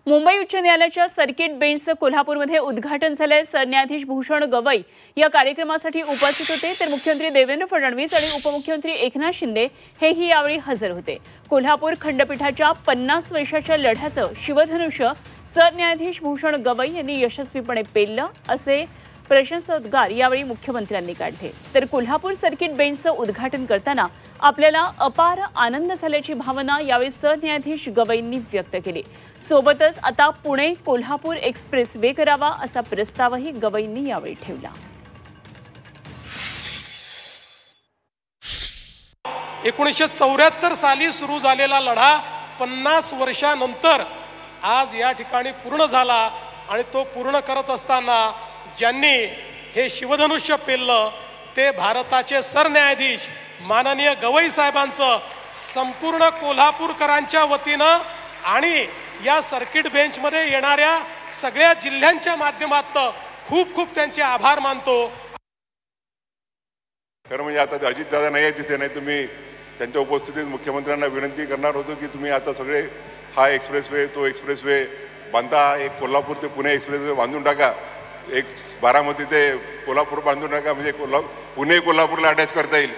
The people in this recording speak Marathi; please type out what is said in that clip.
मुंबई उच्च न्यायालयाच्या सर्किट बेंचचं कोल्हापूरमध्ये उद्घाटन झालंय। सरन्यायाधीश भूषण गवई या कार्यक्रमासाठी उपस्थित होते, तर मुख्यमंत्री देवेंद्र फडणवीस आणि उपमुख्यमंत्री एकनाथ शिंदे हेही यावेळी हजर होते। कोल्हापूर खंडपीठाच्या 50 वर्षाच्या लढ्याचं शिवधनुष्य सरन्यायाधीश भूषण गवई यांनी यशस्वीपणे पेललं असे प्रशंसोद्गार यावेळी मुख्यमंत्र्यांनी काढले। तर कोल्हापूर सर्किट बेंचचं उद्घाटन करताना आपल्याला अपार आनंद झाल्याची भावना यावेळी सरन्यायाधीश गवईंनी व्यक्त केली। सोबतच आता पुणे कोल्हापूर एक्सप्रेस वे करावा असा प्रस्तावही गवईंनी यावेळी ठेवला। 1974 साली सुरू झालेला लढा 50 वर्षांनंतर आज या ठिकाणी पूर्ण झाला आणि तो पूर्ण करत असताना ज्यांनी हे शिवधनुष्य पेललं ते भारताचे सरन्यायाधीश माननीय गवई साहेबांचं संपूर्ण कोल्हापूरकरांच्या वतीनं आणि या सर्किट बेंचमध्ये येणाऱ्या सगळ्या जिल्ह्यांच्या माध्यमातून खूप खूप त्यांचे आभार मानतो। खरं म्हणजे आता अजितदादा नाही आहे तिथे, नाही तुम्ही त्यांच्या उपस्थितीत मुख्यमंत्र्यांना विनंती करणार होतो की तुम्ही आता सगळे हा एक्सप्रेसवे तो एक्सप्रेसवे बांधा, एक कोल्हापूर ते पुणे एक्सप्रेसवे बांधून टाका, एक बारामती ते कोल्हापूर बांधून टाका, म्हणजे पुणे कोल्हापूरला अटॅच करता येईल।